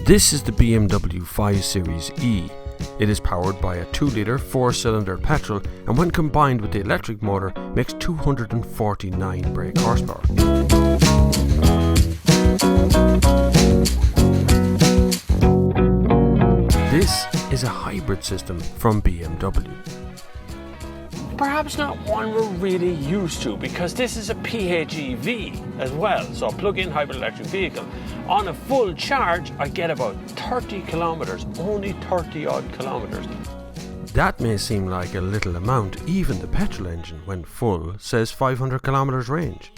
This is the BMW 5 Series E. It is powered by a 2-litre 4-cylinder petrol and when combined with the electric motor makes 249 brake horsepower. This is a hybrid system from BMW. Perhaps not one we're really used to because this is a PHEV as well, so a plug-in hybrid electric vehicle. On a full charge, I get about 30 kilometres, only 30 odd kilometres. That may seem like a little amount. Even the petrol engine, when full, says 500 kilometres range.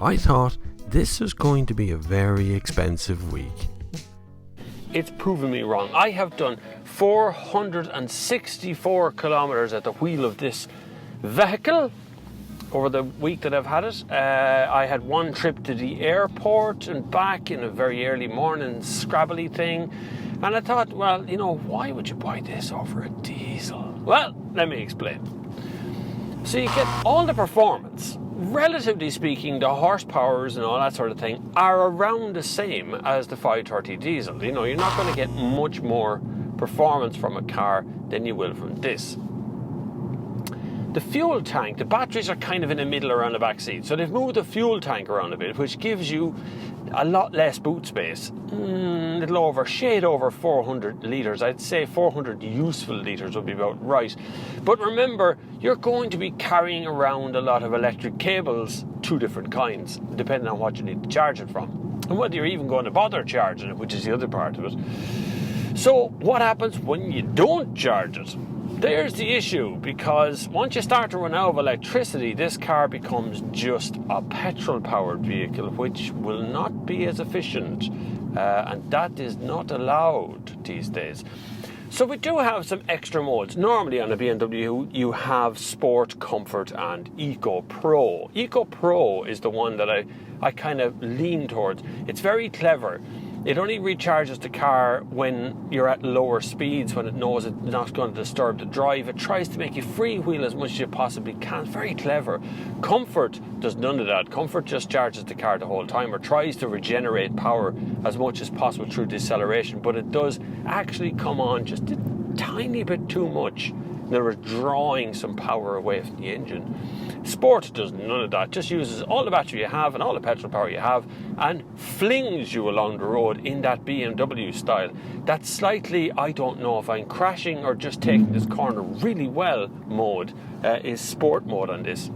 I thought this was going to be a very expensive week. It's proven me wrong. I have done 464 kilometres at the wheel of this vehicle over the week that I've had it. I had one trip to the airport and back in a very early morning scrabbly thing. And I thought, well, you know, why would you buy this over a diesel? Well, let me explain. So you get all the performance. Relatively speaking, the horsepowers and all that sort of thing are around the same as the 530 diesel. You know, you're not going to get much more performance from a car than you will from this. The fuel tank, the batteries are kind of in the middle around the back seat. So they've moved the fuel tank around a bit, which gives you a lot less boot space. Shade over 400 litres. I'd say 400 useful litres would be about right. But remember, you're going to be carrying around a lot of electric cables, 2 different kinds, depending on what you need to charge it from. And whether you're even going to bother charging it, which is the other part of it. So what happens when you don't charge it? There's the issue, because once you start to run out of electricity, this car becomes just a petrol-powered vehicle, which will not be as efficient, and that is not allowed these days. So we do have some extra modes. Normally on a BMW, you have Sport, Comfort, and Eco Pro. Eco Pro is the one that I kind of lean towards. It's very clever. It only recharges the car when you're at lower speeds, when it knows it's not going to disturb the drive. It tries to make you freewheel as much as you possibly can. It's very clever. Comfort does none of that. Comfort just charges the car the whole time, or tries to regenerate power as much as possible through deceleration, but it does actually come on just a tiny bit too much. In other words, drawing some power away from the engine. Sport does none of that, just uses all the battery you have and all the petrol power you have and flings you along the road in that BMW style. That slightly, I don't know if I'm crashing or just taking this corner really well mode is Sport mode on this.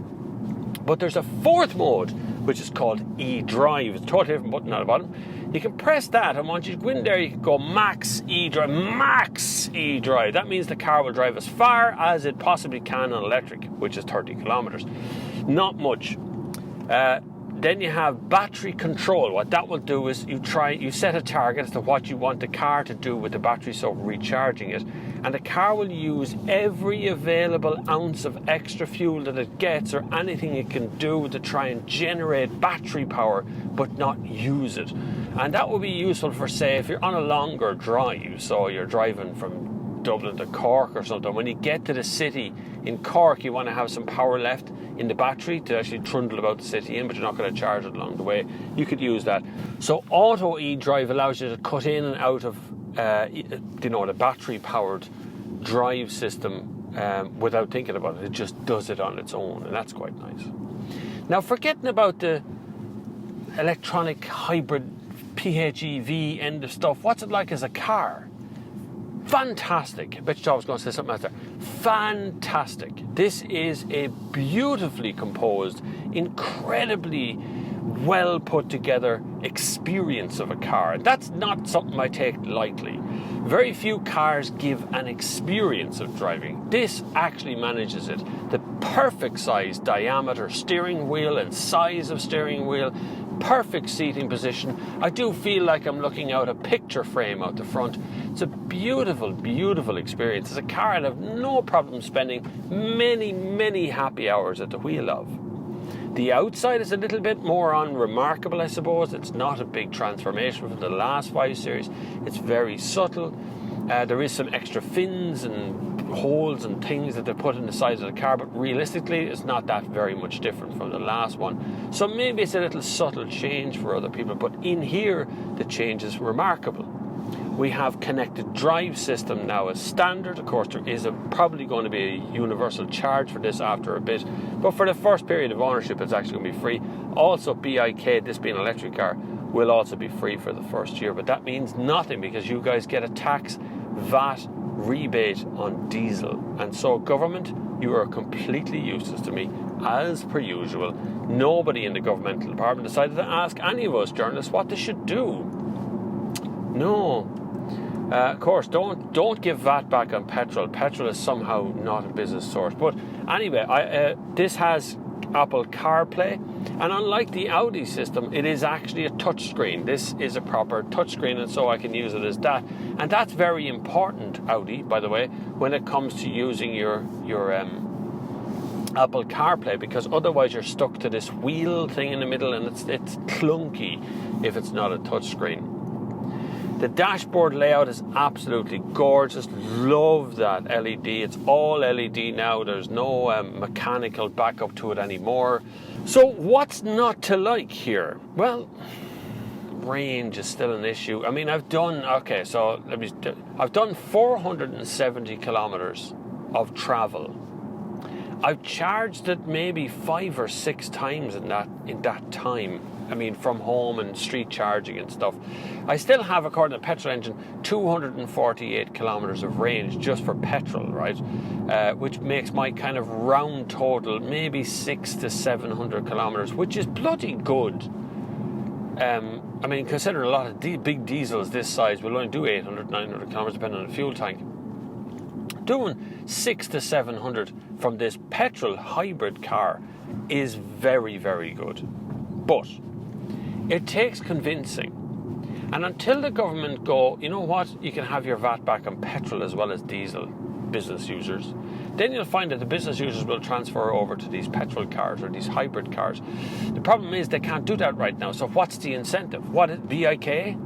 But there's a 4th mode, which is called E-Drive. It's a totally different button on the bottom. You can press that, and once you go in there, you can go Max E-Drive. Max E-Drive. That means the car will drive as far as it possibly can on electric, which is 30 kilometres. Not much. Then you have battery control. What that will do is you set a target as to what you want the car to do with the battery, so recharging it. And the car will use every available ounce of extra fuel that it gets, or anything it can do to try and generate battery power, but not use it. And that will be useful for, say, if you're on a longer drive, so you're driving from Dublin to Cork or something. When you get to the city in Cork, you want to have some power left in the battery to actually trundle about the city in, but you're not going to charge it along the way. You could use that. So Auto E-Drive allows you to cut in and out of the battery-powered drive system without thinking about it. It just does it on its own, and that's quite nice. Now, forgetting about the electronic hybrid PHEV end of stuff, what's it like as a car? Fantastic. I bet you thought I was going to say something else there. Fantastic. This is a beautifully composed, incredibly well put together experience of a car. That's not something I take lightly. Very few cars give an experience of driving. This actually manages it. The perfect size, diameter steering wheel and size of steering wheel, perfect seating position. I do feel like I'm looking out a picture frame out the front. It's a beautiful, beautiful experience. It's a car I'd have no problem spending many, many happy hours at the wheel of. The outside is a little bit more unremarkable, I suppose. It's not a big transformation from the last 5 Series. It's very subtle. There is some extra fins and holes and things that they put in the sides of the car, but realistically it's not that very much different from the last one. So maybe it's a little subtle change for other people, but in here the change is remarkable. We have connected drive system now as standard. Of course, there is probably going to be a universal charge for this after a bit, but for the first period of ownership it's actually going to be free. Also BIK, this being an electric car, will also be free for the first year, but that means nothing because you guys get a tax VAT rebate on diesel. And so government, you are completely useless to me as per usual. Nobody in the governmental department decided to ask any of us journalists what they should do. No. Of course, don't give VAT back on petrol. Petrol is somehow not a business source. But anyway, this has Apple Carplay, and unlike the Audi system, it is actually a touchscreen. This is a proper touchscreen, and so I can use it as that. And that's very important, Audi, by the way, when it comes to using your Apple CarPlay, because otherwise you're stuck to this wheel thing in the middle, and it's clunky if it's not a touchscreen. The dashboard layout is absolutely gorgeous. Love that LED. It's all LED now. There's no mechanical backup to it anymore. So what's not to like here? Well, range is still an issue. I mean, I've done 470 kilometers of travel. I've charged it maybe 5 or 6 times in that time. I mean, from home and street charging and stuff. I still have, according to the petrol engine, 248 kilometers of range just for petrol, right? Which makes my kind of round total maybe 600 to 700 kilometers, which is bloody good. I mean, considering a lot of big diesels this size will only do 800, 900 kilometers depending on the fuel tank. Doing 600 to 700 from this petrol hybrid car is very, very good. But it takes convincing. And until the government go, you know what, you can have your VAT back on petrol as well as diesel, business users, then you'll find that the business users will transfer over to these petrol cars or these hybrid cars. The problem is they can't do that right now. So what's the incentive? What is BIK?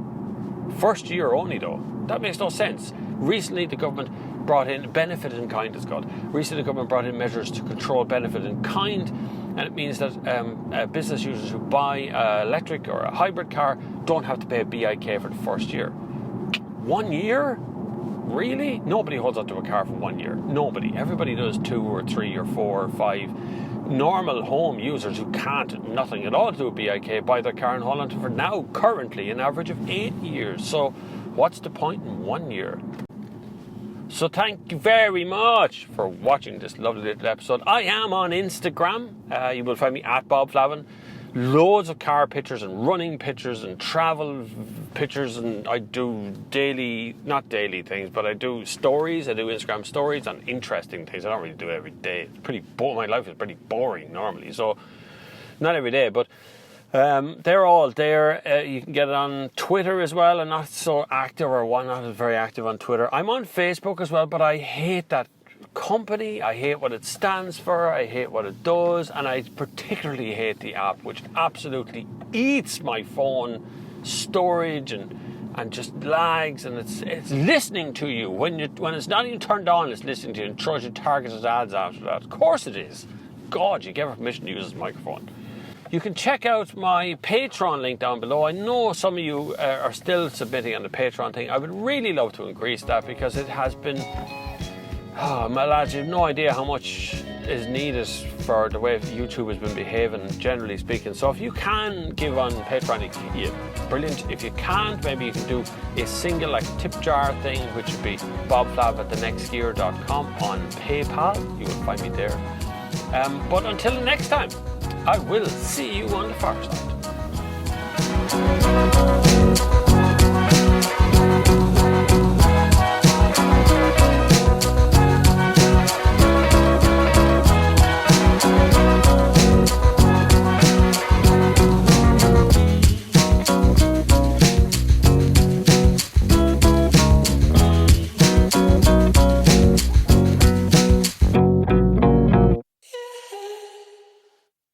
First year only though. That makes no sense. Recently the government brought in benefit in kind, it's called. Recently the government brought in measures to control benefit in kind, and it means that business users who buy an electric or a hybrid car don't have to pay a BIK for the first year. 1 year? Really? Nobody holds on to a car for 1 year. Nobody. Everybody does 2 or 3 or 4 or 5. Normal home users who can't, nothing at all to do a BIK, buy their car and hold on to it for now, currently, an average of 8 years. So what's the point in 1 year? So thank you very much for watching this lovely little episode. I am on Instagram. You will find me at Bob Flavin. Loads of car pictures and running pictures and travel pictures, and I do not daily things, but I do stories. I do Instagram stories on interesting things. I don't really do it every day. It's my life is pretty boring normally, so not every day, but they're all there. You can get it on Twitter as well. I'm not so active, or not very active on Twitter. I'm on Facebook as well, but I hate that company. I hate what it stands for. I hate what it does, and I particularly hate the app, which absolutely eats my phone storage and just lags, and it's listening to you when it's not even turned on. It's listening to you and throws you targeted ads after that. Of course it is. God, you gave her permission to use this microphone. You can check out my Patreon link down below. I know some of you are still submitting on the Patreon thing. I would really love to increase that, because it has been... my lads, you have no idea how much is needed for the way YouTube has been behaving, generally speaking. So if you can give on Patreon, brilliant. If you can't, maybe you can do a single tip jar thing, which would be bobflav@thenextgear.com on PayPal. You will find me there. But until the next time, I will see you on the far side.